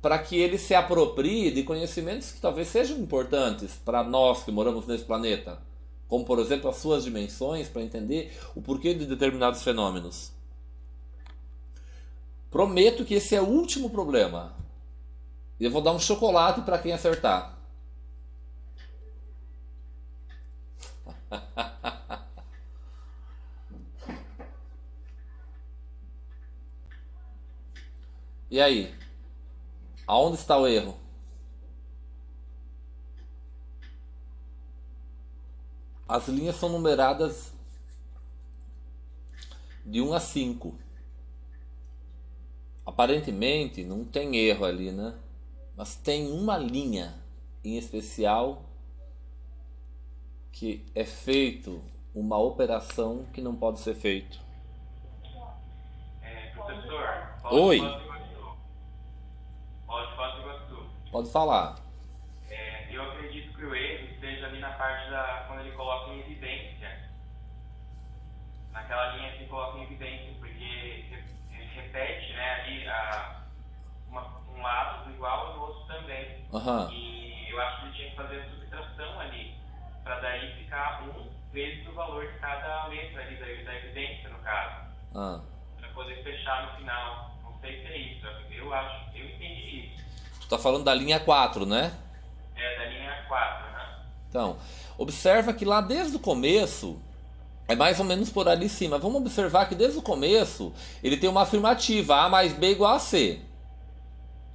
para que ele se aproprie de conhecimentos que talvez sejam importantes para nós que moramos nesse planeta, como por exemplo as suas dimensões, para entender o porquê de determinados fenômenos. Prometo que esse é o último problema. E eu vou dar um chocolate para quem acertar. E aí? Aonde está o erro? As linhas são numeradas de 1 a 5. Aparentemente não tem erro ali, né? Mas tem uma linha em especial que é feito uma operação que não pode ser feito. Professor, Oi. Iguaçu. Pode falar. Eu acredito que o erro esteja ali na parte quando ele coloca em evidência. Naquela linha que coloca em evidência, porque ele repete, né, ali um lado igual e o outro também. Uhum. E eu acho que ele tinha que fazer a subtração ali, para daí ficar 1 vezes o valor de cada letra ali da evidência, no caso. Para poder fechar no final. Não sei se é isso, eu entendi isso. Tu tá falando da linha 4, né? Da linha 4, né? Então, observa que lá desde o começo, é mais ou menos por ali em cima. Vamos observar que desde o começo, ele tem uma afirmativa, A mais B igual a C.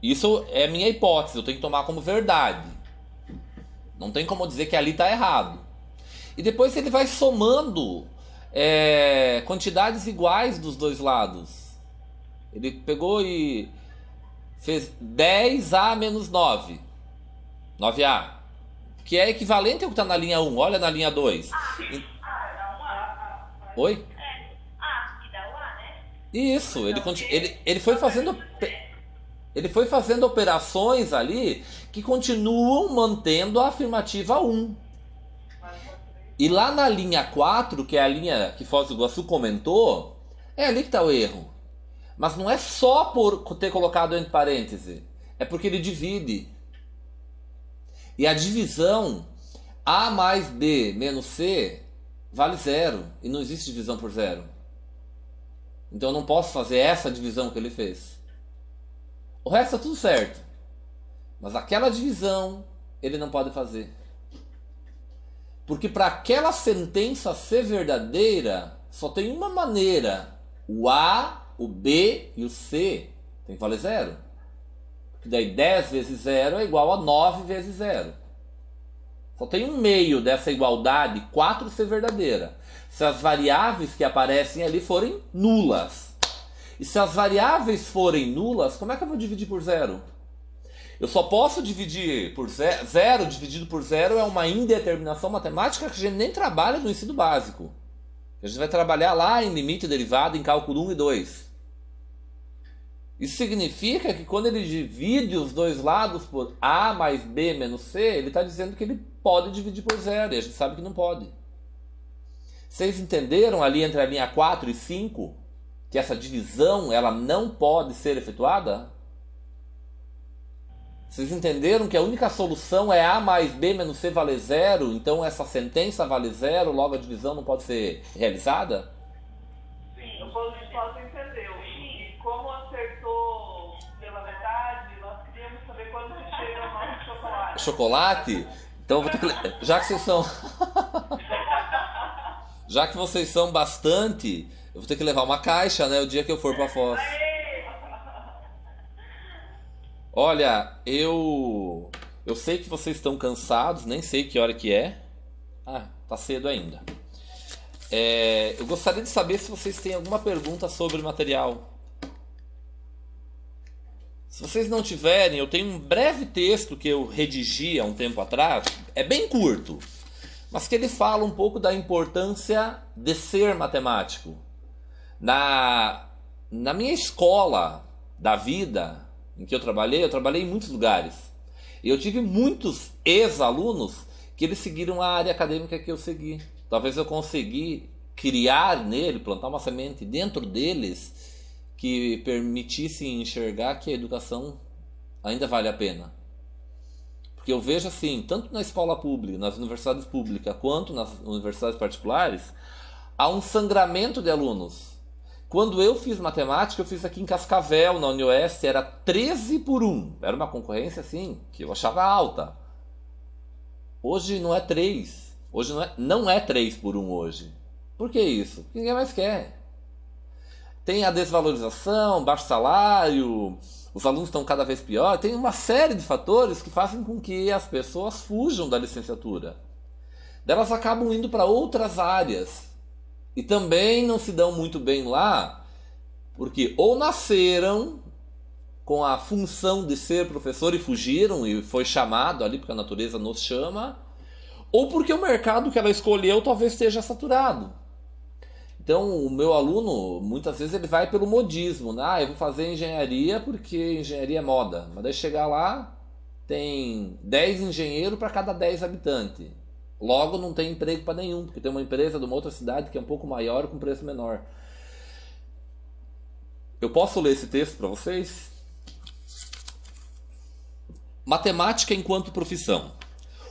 Isso é minha hipótese, eu tenho que tomar como verdade. Não tem como dizer que ali está errado. E depois ele vai somando quantidades iguais dos dois lados. Ele pegou e fez 10A menos 9. 9A. Que é equivalente ao que está na linha 1. Olha na linha 2. Oi? Que dá o A, né? Isso. Ele foi fazendo... Ele foi fazendo operações ali que continuam mantendo a afirmativa 1. E lá na linha 4, que é a linha que Foz do Iguaçu comentou, é ali que está o erro. Mas não é só por ter colocado entre parênteses. É porque ele divide. E a divisão A mais B menos C vale 0. E não existe divisão por 0. Então eu não posso fazer essa divisão que ele fez. O resto é tudo certo. Mas aquela divisão ele não pode fazer. Porque para aquela sentença ser verdadeira, só tem uma maneira. O A, o B e o C tem que valer 0. Porque daí 10 vezes 0 é igual a 9 vezes 0. Só tem um meio dessa igualdade, 4, ser verdadeira. Se as variáveis que aparecem ali forem nulas. E se as variáveis forem nulas, como é que eu vou dividir por 0? Eu só posso dividir por 0. 0 dividido por 0 é uma indeterminação matemática que a gente nem trabalha no ensino básico. A gente vai trabalhar lá em limite derivada, em cálculo 1 e 2. Isso significa que quando ele divide os dois lados por A mais B menos C, ele está dizendo que ele pode dividir por 0, e a gente sabe que não pode. Vocês entenderam ali entre a linha 4 e 5 que essa divisão ela não pode ser efetuada? Vocês entenderam que a única solução é A mais B menos C valer 0, então essa sentença vale 0, logo a divisão não pode ser realizada? Sim, o Posso entendeu. E como acertou pela metade, nós queríamos saber quando chega o nosso chocolate. Chocolate? Então eu vou ter que... Já que vocês são... Já que vocês são bastante, eu vou ter que levar uma caixa, né, o dia que eu for pra Foz. Olha, eu sei que vocês estão cansados, nem sei que hora que é. Ah, tá cedo ainda. Eu gostaria de saber se vocês têm alguma pergunta sobre o material. Se vocês não tiverem, eu tenho um breve texto que eu redigi há um tempo atrás. É bem curto, mas que ele fala um pouco da importância de ser matemático. Na minha escola da vida, em que eu trabalhei em muitos lugares. E eu tive muitos ex-alunos que eles seguiram a área acadêmica que eu segui. Talvez eu consegui criar nele, plantar uma semente dentro deles que permitisse enxergar que a educação ainda vale a pena. Porque eu vejo assim, tanto na escola pública, nas universidades públicas, quanto nas universidades particulares, há um sangramento de alunos. Quando eu fiz matemática, eu fiz aqui em Cascavel, na UniOeste, era 13/1. Era uma concorrência assim, que eu achava alta. Hoje não é 3. Hoje não é 3/1 hoje. Por que isso? Porque ninguém mais quer. Tem a desvalorização, baixo salário, os alunos estão cada vez pior, tem uma série de fatores que fazem com que as pessoas fujam da licenciatura. Elas acabam indo para outras áreas e também não se dão muito bem lá, porque ou nasceram com a função de ser professor e fugiram e foi chamado ali porque a natureza nos chama, ou porque o mercado que ela escolheu talvez esteja saturado. Então o meu aluno, muitas vezes ele vai pelo modismo, né? Ah, eu vou fazer engenharia porque engenharia é moda. Mas daí chegar lá, tem 10 engenheiros para cada 10 habitantes. Logo não tem emprego para nenhum, porque tem uma empresa de uma outra cidade que é um pouco maior com preço menor. Eu posso ler esse texto para vocês? Matemática enquanto profissão.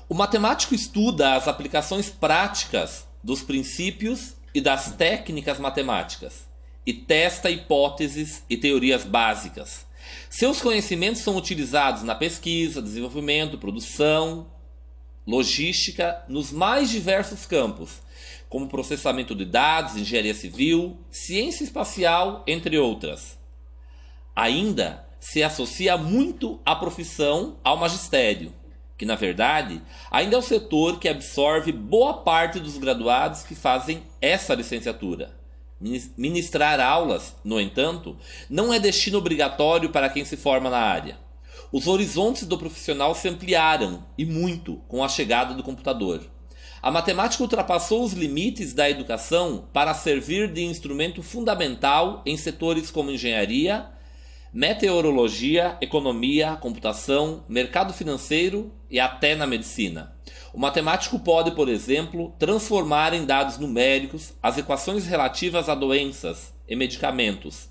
O matemático estuda as aplicações práticas dos princípios e das técnicas matemáticas e testa hipóteses e teorias básicas. Seus conhecimentos são utilizados na pesquisa, desenvolvimento, produção, logística, nos mais diversos campos, como processamento de dados, engenharia civil, ciência espacial, entre outras. Ainda se associa muito a profissão ao magistério, que na verdade ainda é o setor que absorve boa parte dos graduados que fazem essa licenciatura. Ministrar aulas, no entanto, não é destino obrigatório para quem se forma na área. Os horizontes do profissional se ampliaram, e muito, com a chegada do computador. A matemática ultrapassou os limites da educação para servir de instrumento fundamental em setores como engenharia, meteorologia, economia, computação, mercado financeiro e até na medicina. O matemático pode, por exemplo, transformar em dados numéricos as equações relativas a doenças e medicamentos,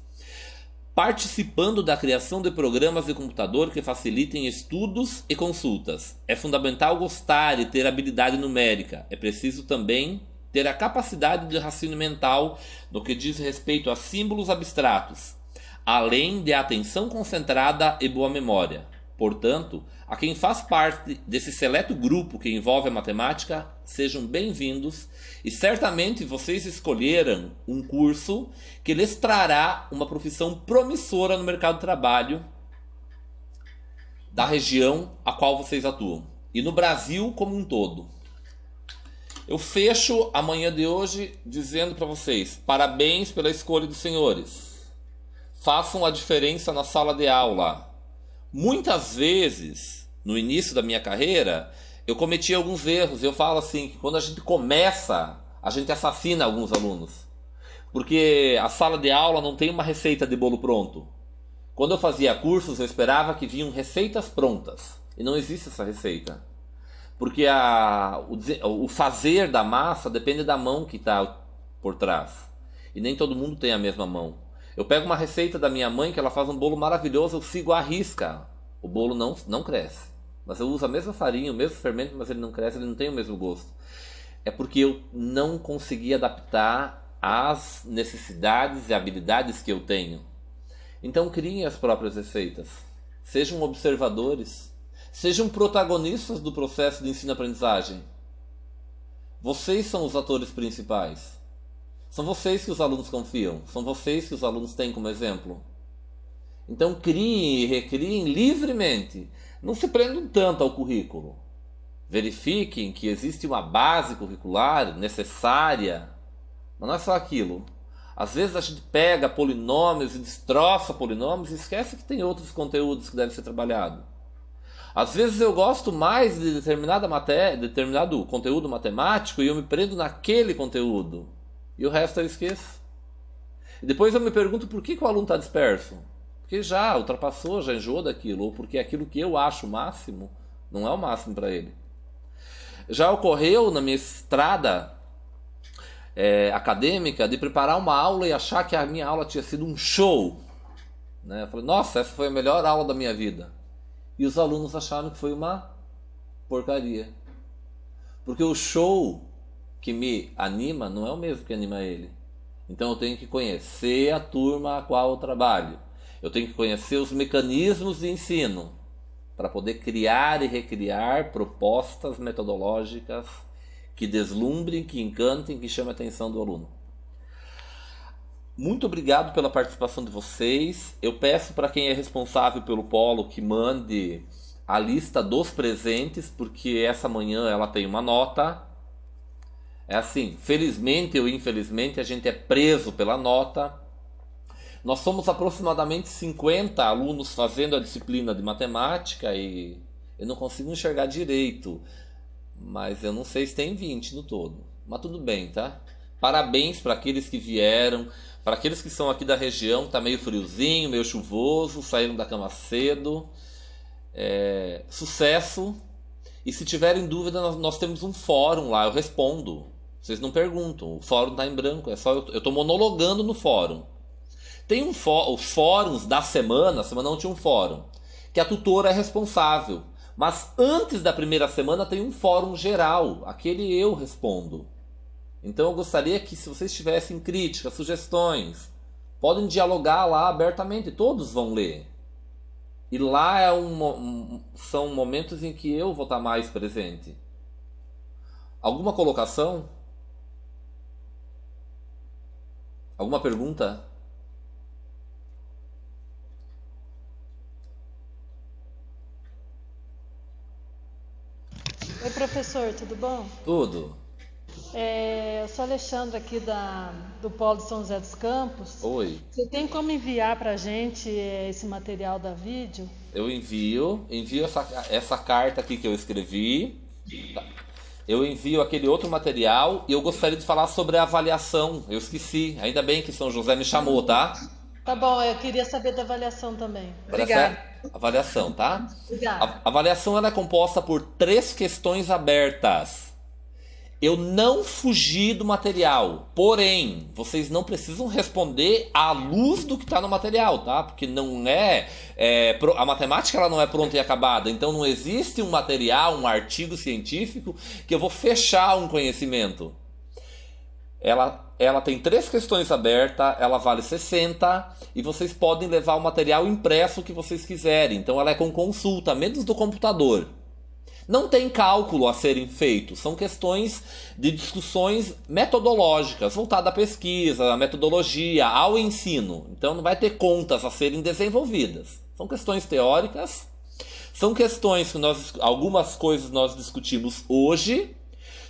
participando da criação de programas de computador que facilitem estudos e consultas. É fundamental gostar e ter habilidade numérica. É preciso também ter a capacidade de raciocínio mental no que diz respeito a símbolos abstratos, além de atenção concentrada e boa memória. Portanto, a quem faz parte desse seleto grupo que envolve a matemática, sejam bem-vindos e certamente vocês escolheram um curso que lhes trará uma profissão promissora no mercado de trabalho da região a qual vocês atuam e no Brasil como um todo. Eu fecho a manhã de hoje dizendo para vocês: parabéns pela escolha dos senhores. Façam a diferença na sala de aula. Muitas vezes, no início da minha carreira, eu cometi alguns erros. Eu falo assim, que quando a gente começa, a gente assassina alguns alunos. Porque a sala de aula não tem uma receita de bolo pronto. Quando eu fazia cursos, eu esperava que vinham receitas prontas. E não existe essa receita. Porque o fazer da massa depende da mão que está por trás. E nem todo mundo tem a mesma mão. Eu pego uma receita da minha mãe que ela faz um bolo maravilhoso, eu sigo à risca. O bolo não cresce. Mas eu uso a mesma farinha, o mesmo fermento, mas ele não cresce, ele não tem o mesmo gosto. É porque eu não consegui adaptar às necessidades e habilidades que eu tenho. Então criem as próprias receitas. Sejam observadores. Sejam protagonistas do processo de ensino-aprendizagem. Vocês são os atores principais. São vocês que os alunos confiam. São vocês que os alunos têm como exemplo. Então criem e recriem livremente. Não se prendam tanto ao currículo. Verifiquem que existe uma base curricular necessária. Mas não é só aquilo. Às vezes a gente pega polinômios e destroça polinômios e esquece que tem outros conteúdos que devem ser trabalhados. Às vezes eu gosto mais de determinado conteúdo matemático e eu me prendo naquele conteúdo. E o resto eu esqueço. E depois eu me pergunto por que o aluno está disperso. Porque já ultrapassou, já enjoou daquilo. Ou porque aquilo que eu acho o máximo não é o máximo para ele. Já ocorreu na minha estrada acadêmica de preparar uma aula e achar que a minha aula tinha sido um show. Né? Eu falei, nossa, essa foi a melhor aula da minha vida. E os alunos acharam que foi uma porcaria. Porque o show que me anima não é o mesmo que anima ele. Então eu tenho que conhecer a turma a qual eu trabalho. Eu tenho que conhecer os mecanismos de ensino para poder criar e recriar propostas metodológicas que deslumbrem, que encantem, que chamem a atenção do aluno. Muito obrigado pela participação de vocês. Eu peço para quem é responsável pelo polo que mande a lista dos presentes, porque essa manhã ela tem uma nota. É assim, felizmente ou infelizmente a gente é preso pela nota. Nós somos aproximadamente 50 alunos fazendo a disciplina de matemática e eu não consigo enxergar direito, mas eu não sei se tem 20 no todo. Mas tudo bem, tá? Parabéns para aqueles que vieram, para aqueles que são aqui da região, tá meio friozinho, meio chuvoso, saíram da cama cedo. Sucesso! E se tiverem dúvida, nós temos um fórum lá, eu respondo. Vocês não perguntam, o fórum tá em branco, é só eu tô monologando no fórum. Tem os fóruns da semana não tinha um fórum, que a tutora é responsável. Mas antes da primeira semana tem um fórum geral, aquele eu respondo. Então eu gostaria que, se vocês tivessem críticas, sugestões, podem dialogar lá abertamente, todos vão ler. E lá são momentos em que eu vou estar mais presente. Alguma colocação? Alguma pergunta? Oi, professor, tudo bom? Tudo. Eu sou a Alexandra aqui do Polo de São José dos Campos. Oi. Você tem como enviar para a gente esse material da vídeo? Eu envio essa carta aqui que eu escrevi. Tá. Eu envio aquele outro material e eu gostaria de falar sobre a avaliação. Eu esqueci, ainda bem que São José me chamou, tá? Tá bom, eu queria saber da avaliação também. Obrigada. Avaliação, tá? Obrigada. A avaliação ela é composta por 3 questões abertas. Eu não fugi do material, porém, vocês não precisam responder à luz do que está no material, tá? Porque não a matemática ela não é pronta e acabada, então não existe um material, um artigo científico que eu vou fechar um conhecimento. Ela tem 3 questões abertas, ela vale 60 e vocês podem levar o material impresso que vocês quiserem. Então ela é com consulta, menos do computador. Não tem cálculo a serem feitos, são questões de discussões metodológicas, voltadas à pesquisa, à metodologia, ao ensino. Então não vai ter contas a serem desenvolvidas. São questões teóricas, são questões que algumas coisas nós discutimos hoje,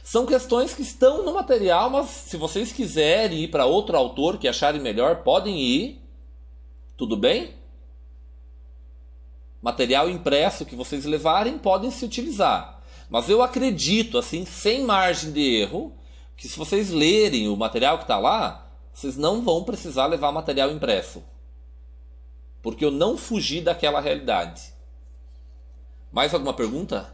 são questões que estão no material, mas se vocês quiserem ir para outro autor que acharem melhor, podem ir. Tudo bem? Material impresso que vocês levarem podem se utilizar. Mas eu acredito, assim, sem margem de erro, que se vocês lerem o material que está lá, vocês não vão precisar levar material impresso. Porque eu não fugi daquela realidade. Mais alguma pergunta?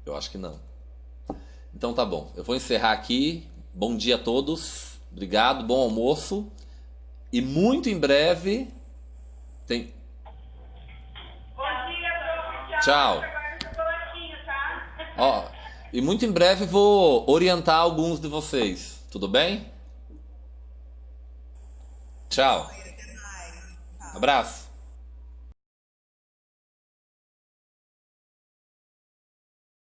Eu acho que não. Então tá bom, eu vou encerrar aqui. Bom dia a todos, obrigado, bom almoço. E muito em breve tem... Bom dia, prof. Tchau. Tá? Ó, e muito em breve vou orientar alguns de vocês, tudo bem? Tchau. Abraço.